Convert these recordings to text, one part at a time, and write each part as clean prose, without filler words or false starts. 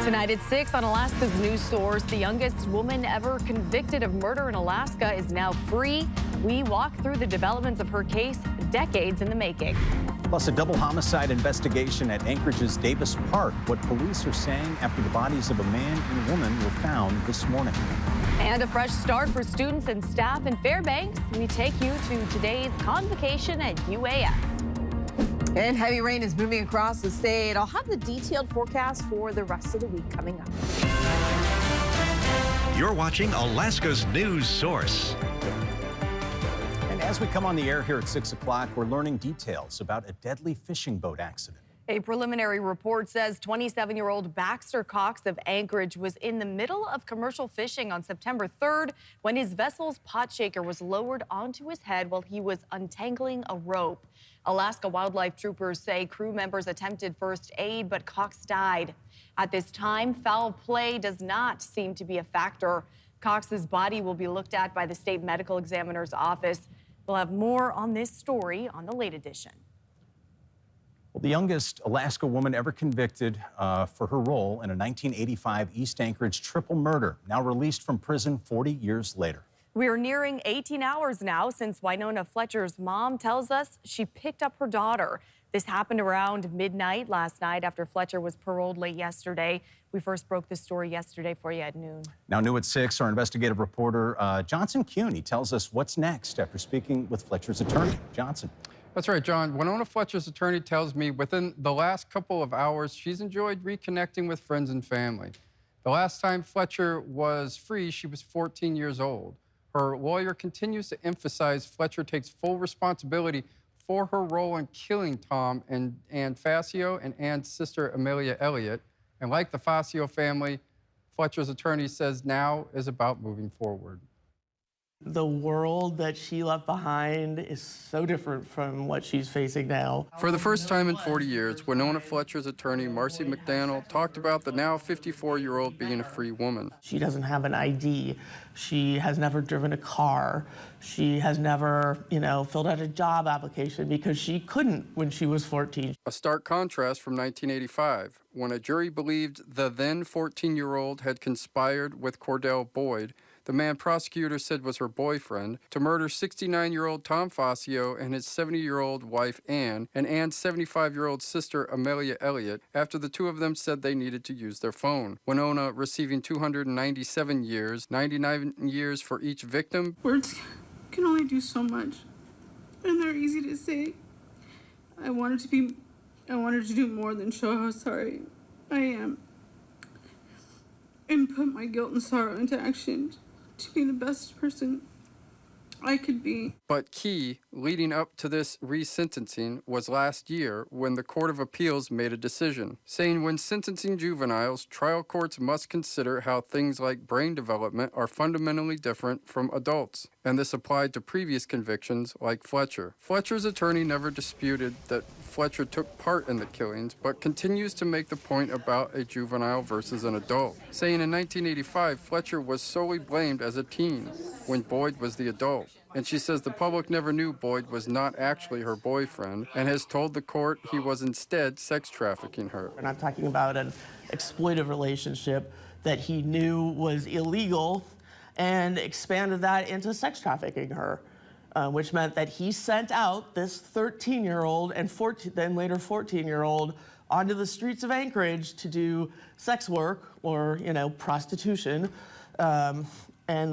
Tonight at 6 on Alaska's news source, the youngest woman ever convicted of murder in Alaska is now free. We walk through the developments of her case, decades in the making. Plus, a double homicide investigation at Anchorage's Davis Park. What police are saying after the bodies of a man and woman were found this morning. And a fresh start for students and staff in Fairbanks. We take you to today's convocation at UAF. And heavy rain is moving across the state. I'll have the detailed forecast for the rest of the week coming up. You're watching Alaska's news source. And as we come on the air here at 6 o'clock, we're learning details about a deadly fishing boat accident. A preliminary report says 27-year-old Baxter Cox of Anchorage was in the middle of commercial fishing on September 3rd when his vessel's pot shaker was lowered onto his head while he was untangling a rope. Alaska wildlife troopers say crew members attempted first aid, but Cox died. At this time, foul play does not seem to be a factor. Cox's body will be looked at by the state medical examiner's office. We'll have more on this story on the late edition. Well, the youngest Alaska woman ever convicted for her role in a 1985 East Anchorage triple murder, now released from prison 40 years later. We are nearing 18 hours now since Winona Fletcher's mom tells us she picked up her daughter. This happened around midnight last night after Fletcher was paroled late yesterday. We first broke this story yesterday for you at noon. Now new at 6, our investigative reporter Johnson Cuny tells us what's next after speaking with Fletcher's attorney. Johnson. That's right, John. Winona Fletcher's attorney tells me within the last couple of hours, she's enjoyed reconnecting with friends and family. The last time Fletcher was free, she was 14 years old. Her lawyer continues to emphasize Fletcher takes full responsibility for her role in killing Tom and Ann Facio and Ann's sister, Amelia Elliott. And like the Facio family, Fletcher's attorney says now is about moving forward. The world that she left behind is so different from what she's facing now. For the first time in 40 years, Winona Fletcher's attorney, Marcy McDaniel, talked about the now 54-year-old being a free woman. She doesn't have an ID. She has never driven a car. She has never, filled out a job application because she couldn't when she was 14. A stark contrast from 1985, when a jury believed the then 14-year-old had conspired with Cordell Boyd, the man prosecutors said was her boyfriend, to murder 69-year-old Tom Facio and his 70-year-old wife, Ann, and Ann's 75-year-old sister, Amelia Elliott, after the two of them said they needed to use their phone. Winona receiving 297 years, 99 years for each victim. Words can only do so much, and they're easy to say. I wanted to do more than show how sorry I am and put my guilt and sorrow into action to be the best person I could be. But key leading up to this resentencing was last year when the Court of Appeals made a decision, saying when sentencing juveniles, trial courts must consider how things like brain development are fundamentally different from adults. And this applied to previous convictions like Fletcher. Fletcher's attorney never disputed that Fletcher took part in the killings, but continues to make the point about a juvenile versus an adult, saying in 1985 Fletcher was solely blamed as a teen when Boyd was the adult. And she says the public never knew Boyd was not actually her boyfriend and has told the court he was instead sex trafficking her. And I'm talking about an exploitive relationship that he knew was illegal and expanded that into sex trafficking her, which meant that he sent out this 13-year-old and then later 14-year-old onto the streets of Anchorage to do sex work or, prostitution, and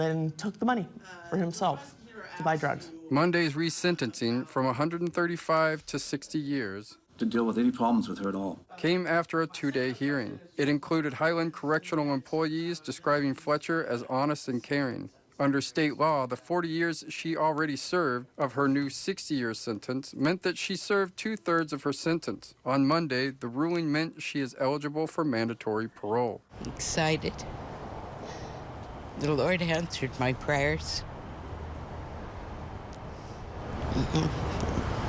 then took the money for himself to buy drugs. Monday's resentencing from 135 to 60 years to deal with any problems with her at all came after a 2-day hearing. It included Highland correctional employees describing Fletcher as honest and caring. Under state law, the 40 years she already served of her new 60-year sentence meant that she served 2/3 of her sentence. On Monday, the ruling meant she is eligible for mandatory parole. I'm excited. The Lord answered my prayers.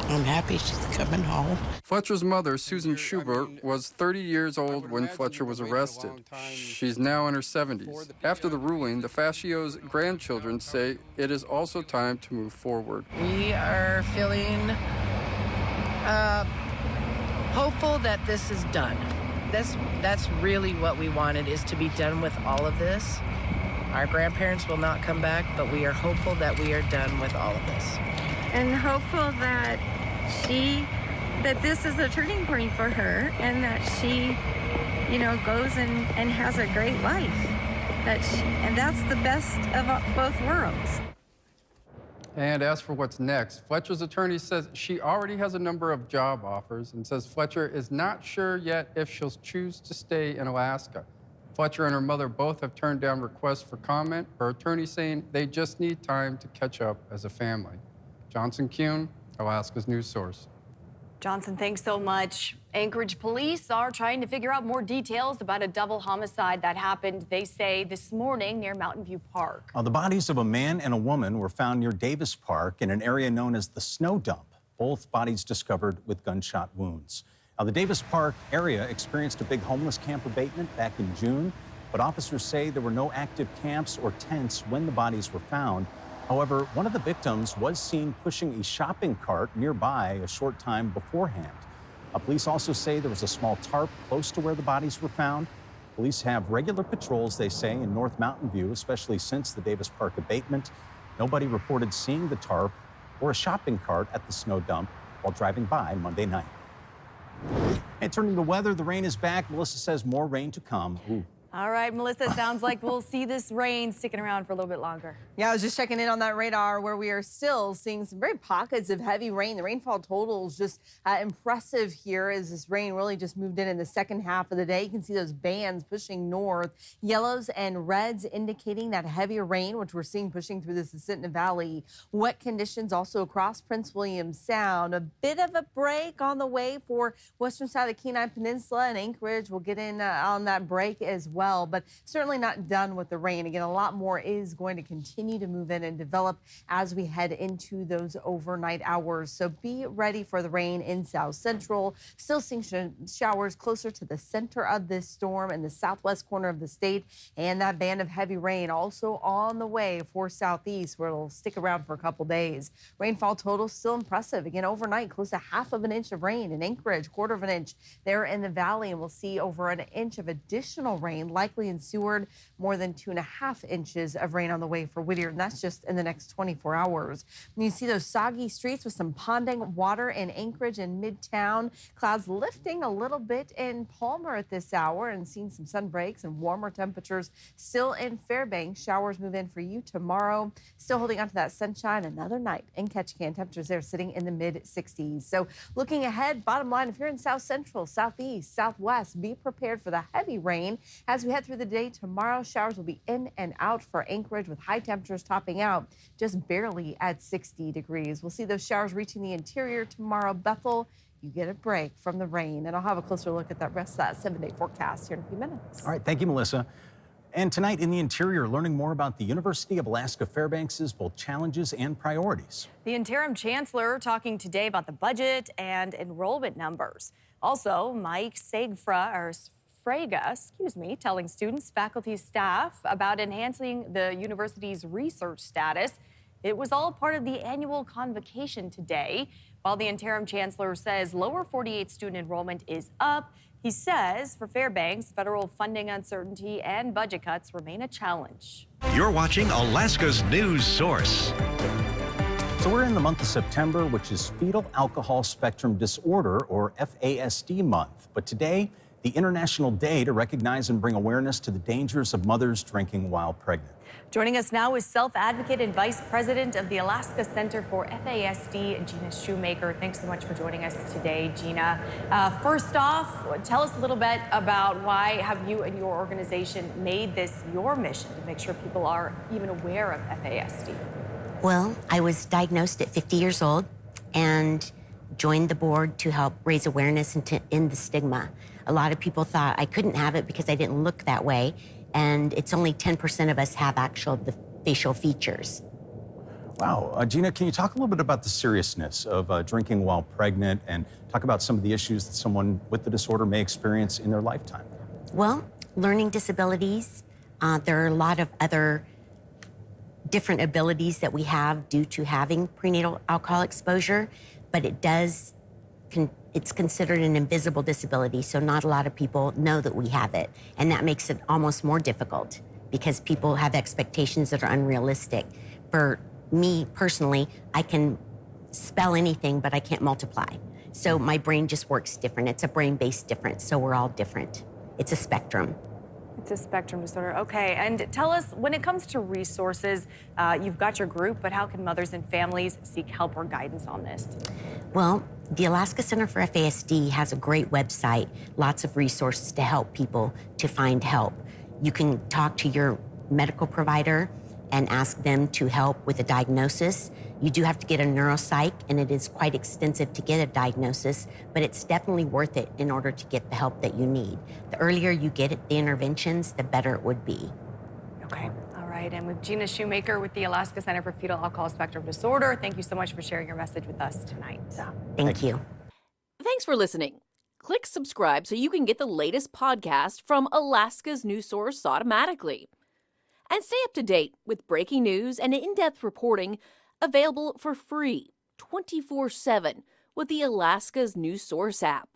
I'm happy she's coming home. Fletcher's mother, Susan Schubert, was 30 years old when Fletcher was arrested. She's now in her 70s. After the ruling, the Facio's grandchildren say it is also time to move forward. We are feeling hopeful that this is done. That's really what we wanted, is to be done with all of this. Our grandparents will not come back, but we are hopeful that we are done with all of this. And hopeful that this is a turning point for her, and that she, goes and has a great life. And that's the best of both worlds. And as for what's next, Fletcher's attorney says she already has a number of job offers and says Fletcher is not sure yet if she'll choose to stay in Alaska. Fletcher and her mother both have turned down requests for comment, her attorney saying they just need time to catch up as a family. Johnson Kuhn, Alaska's news source. Johnson, thanks so much. Anchorage police are trying to figure out more details about a double homicide that happened, they say, this morning near Mountain View Park. The bodies of a man and a woman were found near Davis Park in an area known as the Snow Dump. Both bodies discovered with gunshot wounds. Now, the Davis Park area experienced a big homeless camp abatement back in June, but officers say there were no active camps or tents when the bodies were found. However, one of the victims was seen pushing a shopping cart nearby a short time beforehand. Police also say there was a small tarp close to where the bodies were found. Police have regular patrols, they say, in North Mountain View, especially since the Davis Park abatement. Nobody reported seeing the tarp or a shopping cart at the snow dump while driving by Monday night. And turning to weather, the rain is back. Melissa says more rain to come. Ooh. All right, Melissa, sounds like we'll see this rain sticking around for a little bit longer. Yeah, I was just checking in on that radar where we are still seeing some very pockets of heavy rain. The rainfall total is just impressive here as this rain really just moved in the second half of the day. You can see those bands pushing north, yellows and reds indicating that heavier rain, which we're seeing pushing through the Susitna Valley. Wet conditions also across Prince William Sound. A bit of a break on the way for western side of the Kenai Peninsula and Anchorage. We'll get in on that break as well. But certainly not done with the rain. Again, a lot more is going to continue to move in and develop as we head into those overnight hours. So be ready for the rain in South Central. Still seeing showers closer to the center of this storm in the southwest corner of the state. And that band of heavy rain also on the way for Southeast, where it'll stick around for a couple days. Rainfall total still impressive. Again, overnight, close to ½ of an inch of rain in Anchorage, ¼ of an inch there in the valley. And we'll see over an inch of additional rain likely in Seward, more than 2.5 inches of rain on the way for Whittier, and that's just in the next 24 hours. And you see those soggy streets with some ponding water in Anchorage and Midtown. Clouds lifting a little bit in Palmer at this hour and seeing some sun breaks and warmer temperatures still in Fairbanks. Showers move in for you tomorrow. Still holding on to that sunshine another night in Ketchikan. Temperatures there sitting in the mid-60s. So looking ahead, bottom line, if you're in South Central, Southeast, Southwest, be prepared for the heavy rain as we head through the day tomorrow. Showers will be in and out for Anchorage with high temperatures topping out just barely at 60 degrees. We'll see those showers reaching the interior tomorrow. Bethel, you get a break from the rain. And I'll have a closer look at that rest of that 7-day forecast here in a few minutes. All right, thank you, Melissa. And tonight in the interior, learning more about the University of Alaska Fairbanks' both challenges and priorities. The interim chancellor talking today about the budget and enrollment numbers. Also, Mike Frega, telling students, faculty, staff about enhancing the university's research status. It was all part of the annual convocation today. While the interim chancellor says lower 48 student enrollment is up, he says for Fairbanks, federal funding uncertainty and budget cuts remain a challenge. You're watching Alaska's news source. So we're in the month of September, which is Fetal Alcohol Spectrum Disorder, or FASD month. But today, the International Day to recognize and bring awareness to the dangers of mothers drinking while pregnant. Joining us now is self-advocate and vice president of the Alaska Center for FASD, Gina Shoemaker. Thanks so much for joining us today, Gina. First off, tell us a little bit about why have you and your organization made this your mission to make sure people are even aware of FASD? Well, I was diagnosed at 50 years old and joined the board to help raise awareness and to end the stigma. A lot of people thought I couldn't have it because I didn't look that way, and it's only 10% of us have the facial features. Wow. Gina, can you talk a little bit about the seriousness of drinking while pregnant and talk about some of the issues that someone with the disorder may experience in their lifetime? Well, learning disabilities, there are a lot of other different abilities that we have due to having prenatal alcohol exposure, but it does it's considered an invisible disability, so not a lot of people know that we have it. And that makes it almost more difficult because people have expectations that are unrealistic. For me personally, I can spell anything, but I can't multiply. So my brain just works different. It's a brain-based difference, so we're all different. It's a spectrum. It's a spectrum disorder. Okay, and tell us, when it comes to resources, you've got your group, but how can mothers and families seek help or guidance on this? Well, the Alaska Center for FASD has a great website, lots of resources to help people to find help. You can talk to your medical provider and ask them to help with a diagnosis. You do have to get a neuropsych, and it is quite extensive to get a diagnosis, but it's definitely worth it in order to get the help that you need. The earlier you get it, the interventions, the better it would be. Okay, all right. And with Gina Shoemaker with the Alaska Center for Fetal Alcohol Spectrum Disorder, thank you so much for sharing your message with us tonight. Thank you. Thanks for listening. Click subscribe so you can get the latest podcast from Alaska's news source automatically. And stay up to date with breaking news and in-depth reporting available for free 24/7 with the Alaska's News Source app.